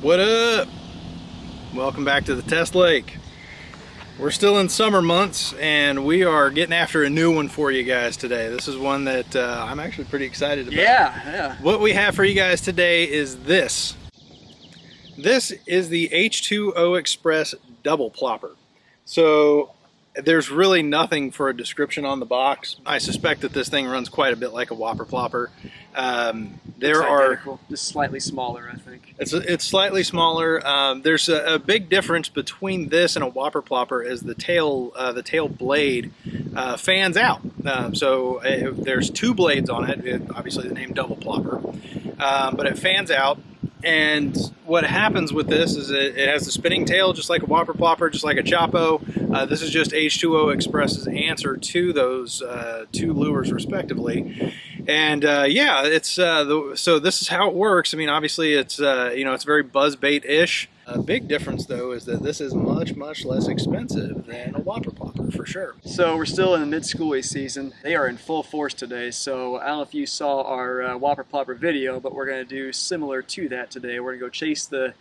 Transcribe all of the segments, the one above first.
What up? Welcome back to the test lake. We're still in summer months and we are getting after a new one for you guys today. This is one that I'm actually pretty excited about. Yeah. What we have for you guys today is this. This is the H20 Xpress double plopper. So there's really nothing for a description on the box. I suspect that this thing runs quite a bit like a whopper plopper. There are just slightly smaller, I think. It's slightly smaller. There's a big difference between this and a whopper plopper is the tail blade fans out. There's two blades on it. Obviously the name double plopper, but it fans out. And what happens with this is it has the spinning tail just like a whopper plopper, just like a Chapo. This is just H20 Xpress's answer to those two lures respectively. And yeah, it's so this is how it works. I mean, obviously it's it's very buzz bait-ish. A big difference though is that this is much less expensive than a whopper plopper for sure. So we're still in the mid-schoolway season. They are in full force today. So I don't know if you saw our whopper plopper video, but we're going to do similar to that today. We're going to go chase the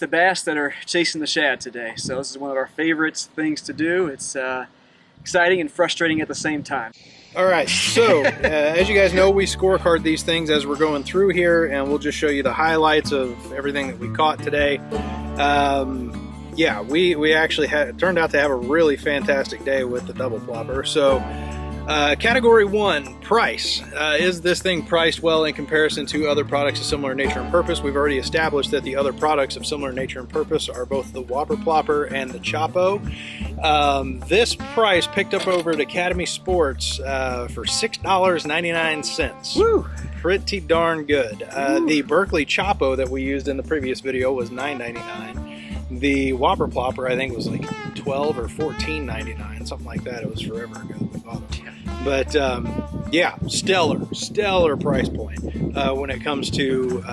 bass that are chasing the shad today. So this is one of our favorite things to do. It's exciting and frustrating at the same time. All right, so as you guys know, we scorecard these things as we're going through here, and we'll just show you the highlights of everything that we caught today. Yeah, we actually turned out to have a really fantastic day with the double plopper. So category 1, price. Is this thing priced well in comparison to other products of similar nature and purpose? We've already established that the other products of similar nature and purpose are both the whopper plopper and the Chapo. This price picked up over at Academy Sports for $6.99. Woo! Pretty darn good. The Berkeley Chapo that we used in the previous video was $9.99. The whopper plopper I think was like $12 or $14.99, something like that. It was forever ago that we bought them. But yeah, stellar price point when it comes to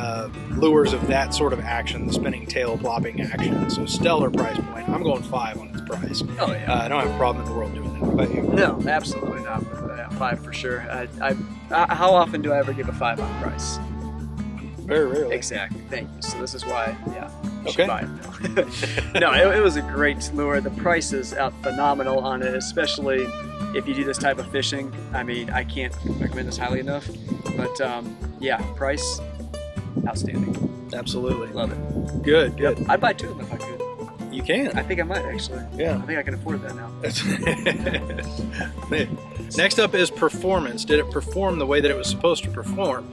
lures of that sort of action, the spinning tail plopping action. So stellar price point. I'm going 5 on its price. Oh yeah. I don't have a problem in the world doing that. What about you? No, absolutely not. 5 for sure. How often do I ever give a 5 on price? Very rarely. Exactly. Thank you. So this is why, yeah. Okay. No, it was a great lure. The price is out phenomenal on it, especially if you do this type of fishing. I mean, I can't recommend this highly enough. But yeah, price, outstanding. Absolutely. Love it. Good. Yep. I'd buy 2 of them if I could. You can. I think I might actually. Yeah. I think I can afford that now. Next up is performance. Did it perform the way that it was supposed to perform?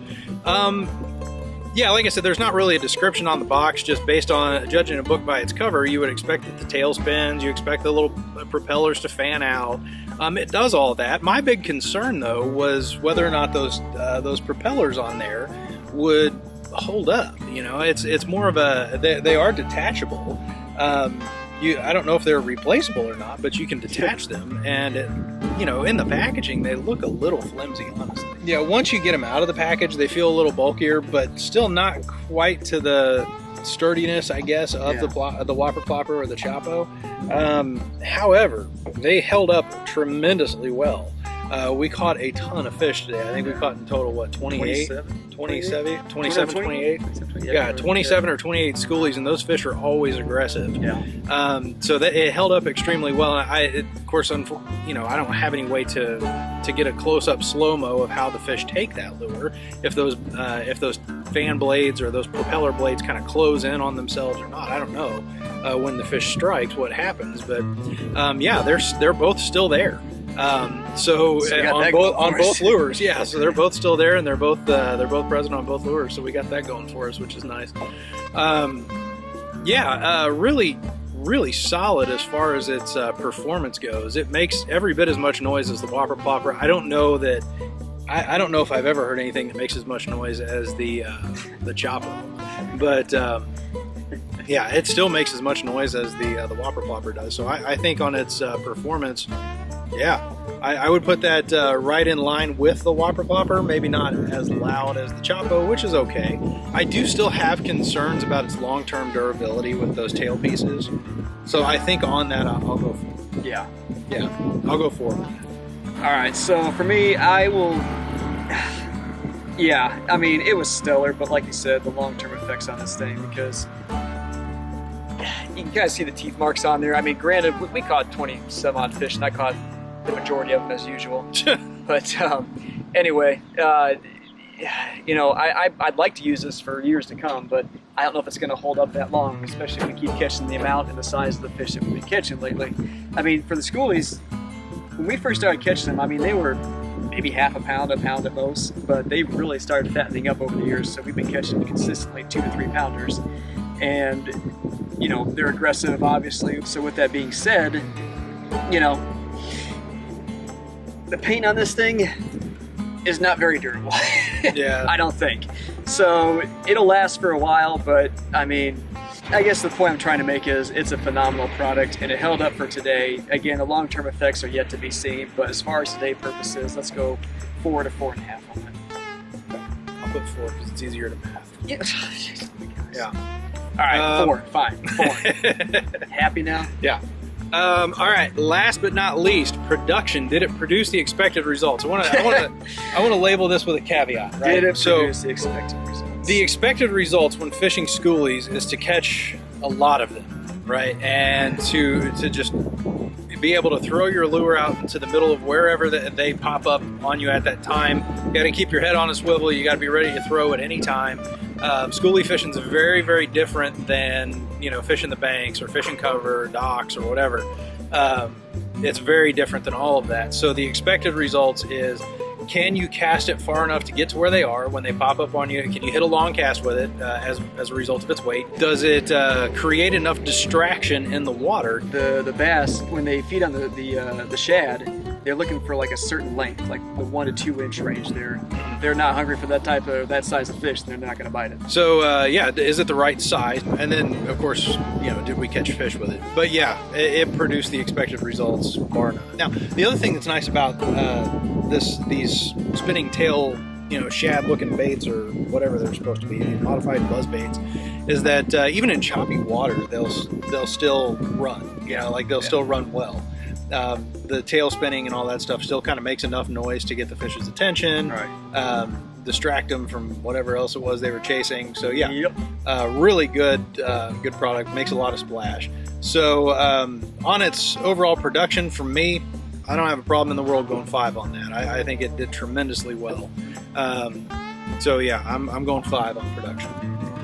Yeah, like I said, there's not really a description on the box. Just based on judging a book by its cover, you would expect that the tail spins, you expect the little propellers to fan out. It does all that. My big concern, though, was whether or not those propellers on there would hold up. You know, it's more of a they are detachable. I don't know if they're replaceable or not, but you can detach them, and in the packaging they look a little flimsy, honestly. Yeah, once you get them out of the package, they feel a little bulkier, but still not quite to the sturdiness, I guess, of the whopper plopper or the Chapo. However, they held up tremendously well. We caught a ton of fish today. I think we caught in total, what, 28? 27, 28? Yeah, 27 or 28 schoolies, and those fish are always aggressive. Yeah. So that it held up extremely well. And of course, I don't have any way to get a close-up slow-mo of how the fish take that lure. If those fan blades or those propeller blades kind of close in on themselves or not, I don't know. When the fish strikes, what happens? But yeah, they're both still there. So on both lures, yeah. So they're both still there, and they're both present on both lures. So we got that going for us, which is nice. Yeah, really solid as far as its performance goes. It makes every bit as much noise as the whopper plopper. I don't know if I've ever heard anything that makes as much noise as the Chapo, but yeah, it still makes as much noise as the whopper plopper does. So I think on its performance, yeah, I would put that right in line with the whopper plopper. Maybe not as loud as the Chapo, which is okay. I do still have concerns about its long-term durability with those tail pieces. So I think on that I'll go 4. Yeah, I'll go 4. All right, so for me, I will. Yeah, I mean, it was stellar, but like you said, the long-term effects on this thing, because you can kind of see the teeth marks on there. I mean, granted, we caught 20 some odd fish, and I caught the majority of them as usual. But anyway, you know, I'd like to use this for years to come, but I don't know if it's going to hold up that long, especially if we keep catching the amount and the size of the fish that we've been catching lately. I mean, for the schoolies, when we first started catching them, I mean, they were maybe half a pound at most, but they've really started fattening up over the years, so we've been catching consistently 2 to 3 pounders. And, you know, they're aggressive, obviously. So with that being said, you know, the paint on this thing is not very durable. Yeah. I don't think. So it'll last for a while, but I mean, I guess the point I'm trying to make is it's a phenomenal product and it held up for today. Again, the long-term effects are yet to be seen, but as far as today purposes, let's go 4 to 4.5 on it. I'll put 4 because it's easier to math. Yeah. Yeah. All right, 4. Fine. 4. Happy now? Yeah. All right. Last but not least, production. Did it produce the expected results? I want to label this with a caveat. Right? Did it produce the expected results? The expected results when fishing schoolies is to catch a lot of them, right? And to just be able to throw your lure out into the middle of wherever they pop up on you at that time. You got to keep your head on a swivel. You got to be ready to throw at any time. Schoolie fishing is very, very different than, you know, fishing the banks or fishing cover or docks or whatever. It's very different than all of that. So the expected results is, can you cast it far enough to get to where they are when they pop up on you? Can you hit a long cast with it as a result of its weight? Does it create enough distraction in the water? The bass, when they feed on the shad, they're looking for like a certain length, like the 1 to 2 inch range. They're not hungry for that size of fish. They're not going to bite it. So yeah, is it the right size? And then of course, you know, did we catch fish with it? But yeah, it produced the expected results bar none. Now the other thing that's nice about these spinning tail, you know, shad looking baits or whatever they're supposed to be, modified buzz baits, is that even in choppy water they'll still run, you know, like they'll still run well. The tail spinning and all that stuff still kind of makes enough noise to get the fish's attention, right. Distract them from whatever else it was they were chasing. So yeah, yep. Really good product, makes a lot of splash. So on its overall production, for me, I don't have a problem in the world going 5 on that. I think it did tremendously well. So yeah, I'm going 5 on production.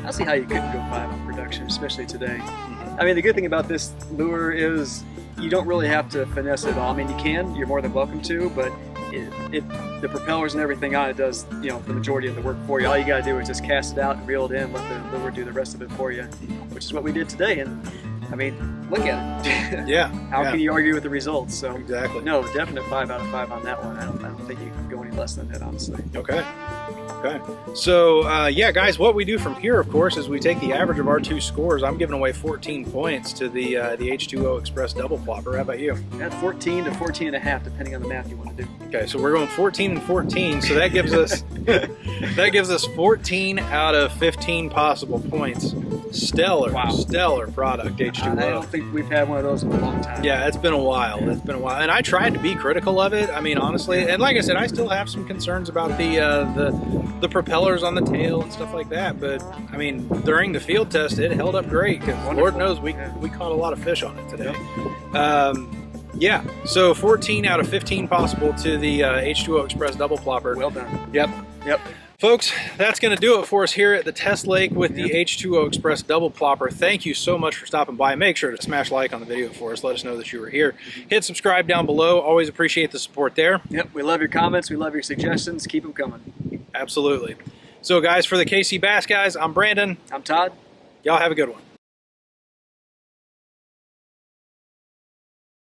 I see how you couldn't go 5 on production, especially today. Mm-hmm. I mean, the good thing about this lure is you don't really have to finesse it at all. I mean, you can, you're more than welcome to, but the propellers and everything on it does, you know, the majority of the work for you. All you gotta do is just cast it out and reel it in, let the lure do the rest of it for you, which is what we did today. And I mean, look at it. Yeah. How can you argue with the results? So exactly. No, definite 5 out of 5 on that one. I don't think you can go any less than that, honestly. Okay. Okay. So yeah, guys, what we do from here, of course, is we take the average of our 2 scores. I'm giving away 14 points to the H20 Xpress double plopper. How about you? At 14 to 14 and a half, depending on the math you want to do. Okay, so we're going 14 and 14. So that gives us that gives us 14 out of 15 possible points. Stellar, wow. Stellar product, H20. I don't think we've had one of those in a long time. Yeah, it's been a while. It's been a while, and I tried to be critical of it. I mean, honestly, and like I said, I still have some concerns about the propellers on the tail and stuff like that. But I mean, during the field test, it held up great because Lord knows we caught a lot of fish on it today. Yeah, so 14 out of 15 possible to the H20 Xpress double plopper. Well done. Yep. Folks, that's going to do it for us here at the test lake with the H20 Xpress double plopper. Thank you so much for stopping by. Make sure to smash like on the video for us. Let us know that you were here. Hit subscribe down below. Always appreciate the support there. Yep, we love your comments. We love your suggestions. Keep them coming. Absolutely. So guys, for the KC Bass Guys, I'm Brandon. I'm Todd. Y'all have a good one.